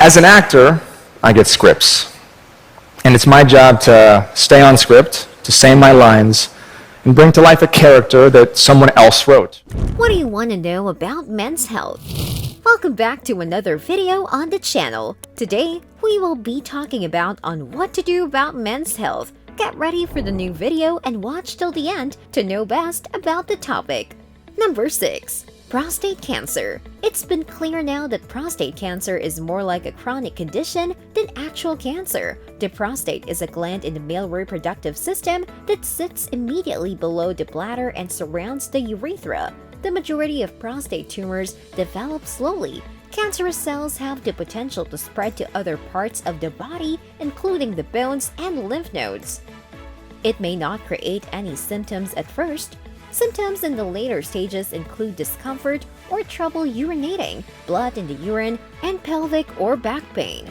As an actor, I get scripts. And it's my job to stay on script, to say my lines, and bring to life a character that someone else wrote. What do you want to know about men's health? Welcome back to another video on the channel. Today, we will be talking about on what to do about men's health. Get ready for the new video and watch till the end to know best about the topic. Number 6. Prostate cancer. It's been clear now that prostate cancer is more like a chronic condition than actual cancer. The prostate is a gland in the male reproductive system that sits immediately below the bladder and surrounds the urethra. The majority of prostate tumors develop slowly. Cancerous cells have the potential to spread to other parts of the body, including the bones and lymph nodes. It may not create any symptoms at first. Symptoms in the later stages include discomfort or trouble urinating, blood in the urine, and pelvic or back pain.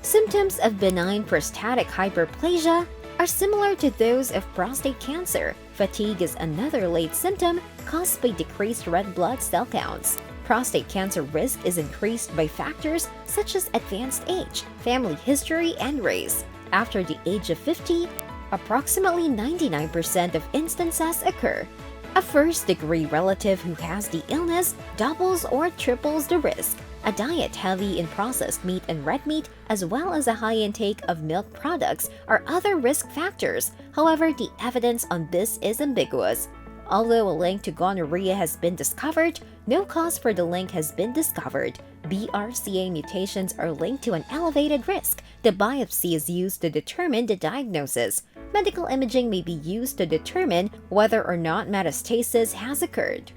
Symptoms of benign prostatic hyperplasia are similar to those of prostate cancer. Fatigue is another late symptom caused by decreased red blood cell counts. Prostate cancer risk is increased by factors such as advanced age, family history, and race. After the age of 50, approximately 99% of instances occur. A first-degree relative who has the illness doubles or triples the risk. A diet heavy in processed meat and red meat, as well as a high intake of milk products, are other risk factors. However, the evidence on this is ambiguous. Although a link to gonorrhea has been discovered, no cause for the link has been discovered. BRCA mutations are linked to an elevated risk. The biopsy is used to determine the diagnosis. Medical imaging may be used to determine whether or not metastasis has occurred.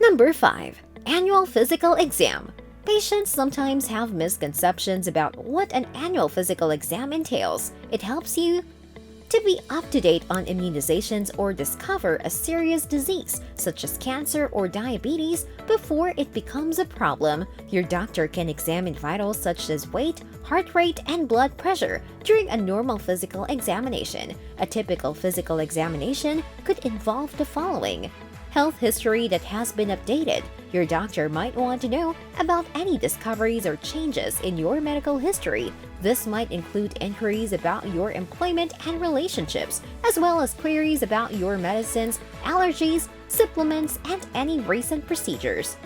Number 5. Annual physical exam. Patients sometimes have misconceptions about what an annual physical exam entails. It helps you to be up to date on immunizations or discover a serious disease such as cancer or diabetes before it becomes a problem. Your doctor can examine vitals such as weight, heart rate, and blood pressure during a normal physical examination. A typical physical examination could involve the following: health history that has been updated. Your doctor might want to know about any discoveries or changes in your medical history. This might include inquiries about your employment and relationships, as well as queries about your medicines, allergies, supplements, and any recent procedures.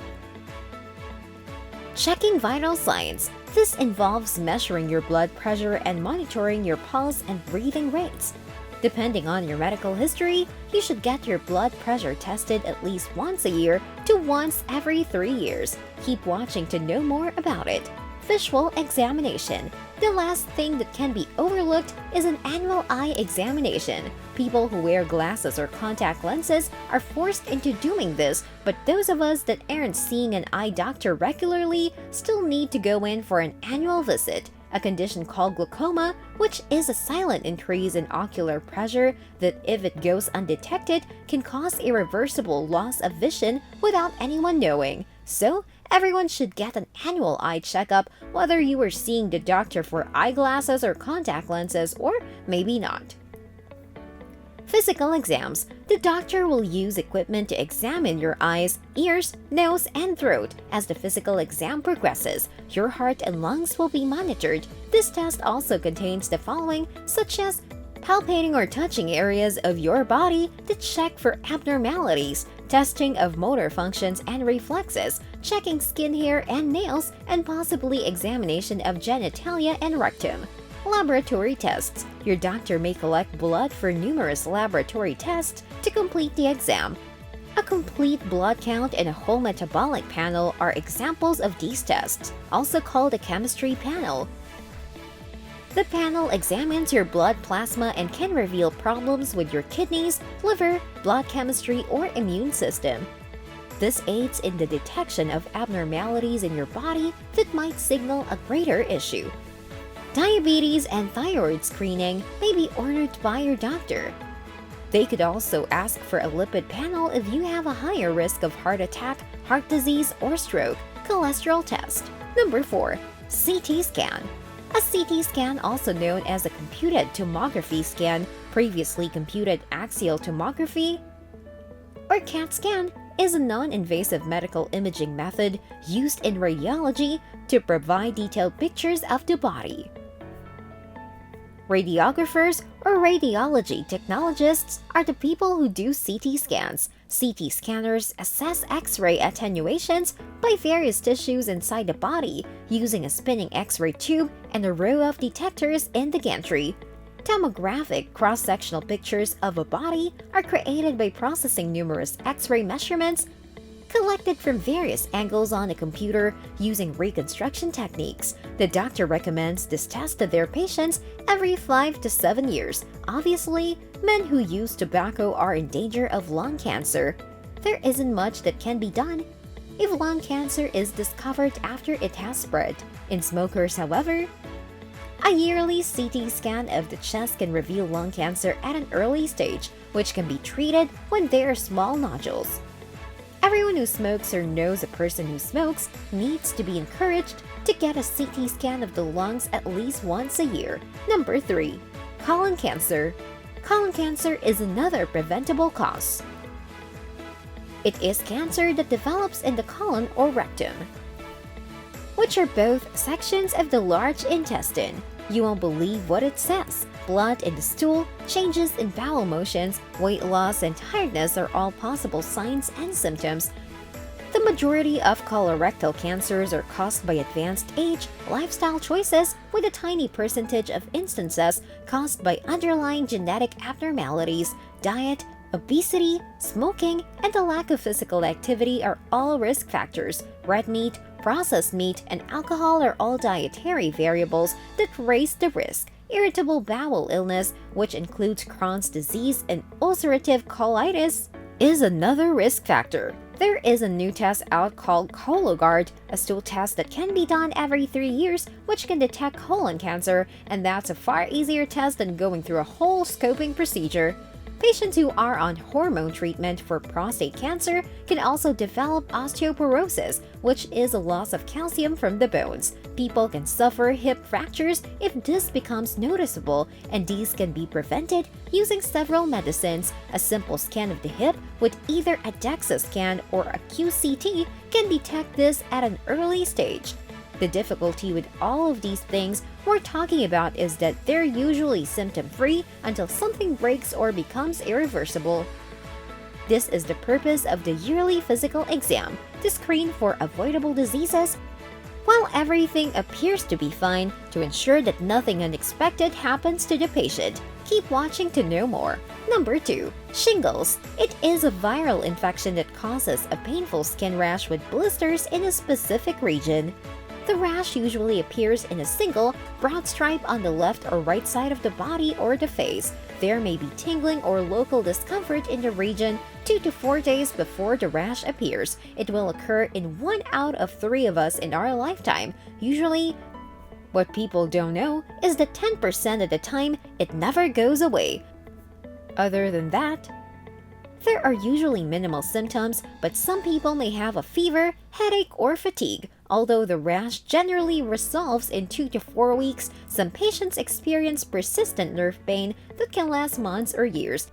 Checking vital signs. This involves measuring your blood pressure and monitoring your pulse and breathing rates. Depending on your medical history, you should get your blood pressure tested at least once a year to once every 3 years. Keep watching to know more about it. Visual examination. The last thing that can be overlooked is an annual eye examination. People who wear glasses or contact lenses are forced into doing this, but those of us that aren't seeing an eye doctor regularly still need to go in for an annual visit. A condition called glaucoma, which is a silent increase in ocular pressure that, if it goes undetected, can cause irreversible loss of vision without anyone knowing. So, everyone should get an annual eye checkup, whether you are seeing the doctor for eyeglasses or contact lenses, or maybe not. Physical exams. The doctor will use equipment to examine your eyes, ears, nose, and throat. As the physical exam progresses, your heart and lungs will be monitored. This test also contains the following, such as palpating or touching areas of your body to check for abnormalities, testing of motor functions and reflexes, checking skin hair and nails, and possibly examination of genitalia and rectum. Laboratory tests. Your doctor may collect blood for numerous laboratory tests to complete the exam. A complete blood count and a whole metabolic panel are examples of these tests, also called a chemistry panel. The panel examines your blood plasma and can reveal problems with your kidneys, liver, blood chemistry, or immune system. This aids in the detection of abnormalities in your body that might signal a greater issue. Diabetes and thyroid screening may be ordered by your doctor. They could also ask for a lipid panel if you have a higher risk of heart attack, heart disease, or stroke. Cholesterol test. Number 4. CT scan. A CT scan, also known as a computed tomography scan, previously computed axial tomography, or CAT scan, is a non-invasive medical imaging method used in radiology to provide detailed pictures of the body. Radiographers or radiology technologists are the people who do CT scans. CT scanners assess X-ray attenuations by various tissues inside the body using a spinning X-ray tube and a row of detectors in the gantry. Tomographic cross-sectional pictures of a body are created by processing numerous X-ray measurements collected from various angles on a computer using reconstruction techniques. The doctor recommends this test to their patients every 5 to 7 years. Obviously, men who use tobacco are in danger of lung cancer. There isn't much that can be done if lung cancer is discovered after it has spread. In smokers, however, a yearly CT scan of the chest can reveal lung cancer at an early stage, which can be treated when there are small nodules. Everyone who smokes or knows a person who smokes needs to be encouraged to get a CT scan of the lungs at least once a year. Number 3. Colon cancer. Colon cancer is another preventable cause. It is cancer that develops in the colon or rectum, which are both sections of the large intestine. You won't believe what it says. Blood in the stool, changes in bowel motions, weight loss, and tiredness are all possible signs and symptoms. The majority of colorectal cancers are caused by advanced age, lifestyle choices, with a tiny percentage of instances caused by underlying genetic abnormalities. Diet, obesity, smoking, and the lack of physical activity are all risk factors. Red meat, processed meat, and alcohol are all dietary variables that raise the risk. Irritable bowel illness, which includes Crohn's disease and ulcerative colitis, is another risk factor. There is a new test out called Cologuard, a stool test that can be done every 3 years, which can detect colon cancer, and that's a far easier test than going through a whole scoping procedure. Patients who are on hormone treatment for prostate cancer can also develop osteoporosis, which is a loss of calcium from the bones. People can suffer hip fractures if this becomes noticeable, and these can be prevented using several medicines. A simple scan of the hip with either a DEXA scan or a QCT can detect this at an early stage. The difficulty with all of these things we're talking about is that they're usually symptom-free until something breaks or becomes irreversible. This is the purpose of the yearly physical exam, to screen for avoidable diseases while everything appears to be fine, to ensure that nothing unexpected happens to the patient. Keep watching to know more. Number 2. Shingles. It is a viral infection that causes a painful skin rash with blisters in a specific region. The rash usually appears in a single, broad stripe on the left or right side of the body or the face. There may be tingling or local discomfort in the region 2 to 4 days before the rash appears. It will occur in 1 out of 3 of us in our lifetime. Usually, what people don't know is that 10% of the time, it never goes away. Other than that, there are usually minimal symptoms, but some people may have a fever, headache, or fatigue. Although the rash generally resolves in 2 to 4 weeks, some patients experience persistent nerve pain that can last months or years.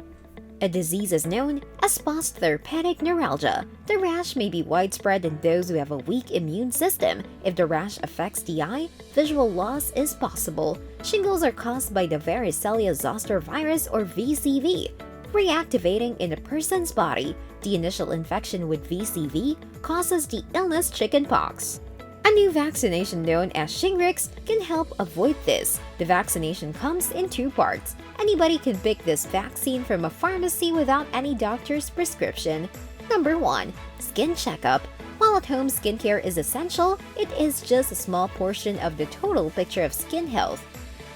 A disease is known as postherpetic neuralgia. The rash may be widespread in those who have a weak immune system. If the rash affects the eye, visual loss is possible. Shingles are caused by the varicella zoster virus or VZV, reactivating in a person's body. The initial infection with VZV causes the illness chickenpox. A new vaccination known as Shingrix can help avoid this. The vaccination comes in 2 parts. Anybody can pick this vaccine from a pharmacy without any doctor's prescription. Number 1. Skin checkup. While at-home skincare is essential, it is just a small portion of the total picture of skin health.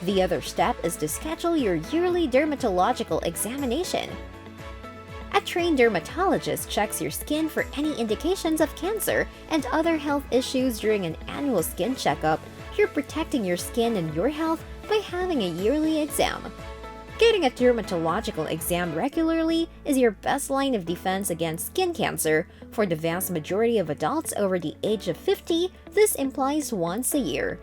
The other step is to schedule your yearly dermatological examination. A trained dermatologist checks your skin for any indications of cancer and other health issues during an annual skin checkup. You're protecting your skin and your health by having a yearly exam. Getting a dermatological exam regularly is your best line of defense against skin cancer. For the vast majority of adults over the age of 50, this implies once a year.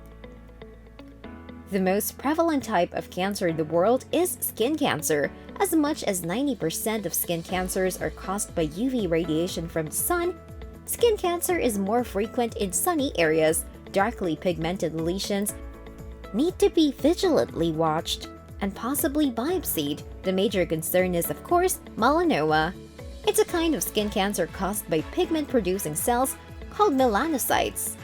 The most prevalent type of cancer in the world is skin cancer. As much as 90% of skin cancers are caused by UV radiation from the sun. Skin cancer is more frequent in sunny areas. Darkly pigmented lesions need to be vigilantly watched and possibly biopsied. The major concern is, of course, melanoma. It's a kind of skin cancer caused by pigment-producing cells called melanocytes.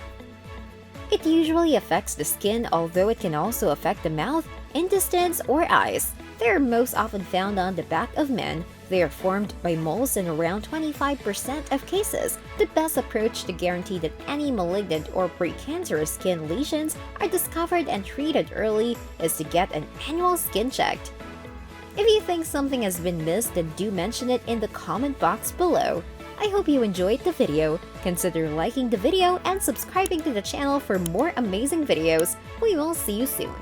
It usually affects the skin, although it can also affect the mouth, intestines, or eyes. They are most often found on the back of men. They are formed by moles in around 25% of cases. The best approach to guarantee that any malignant or precancerous skin lesions are discovered and treated early is to get an annual skin check. If you think something has been missed, then do mention it in the comment box below. I hope you enjoyed the video. Consider liking the video and subscribing to the channel for more amazing videos. We will see you soon.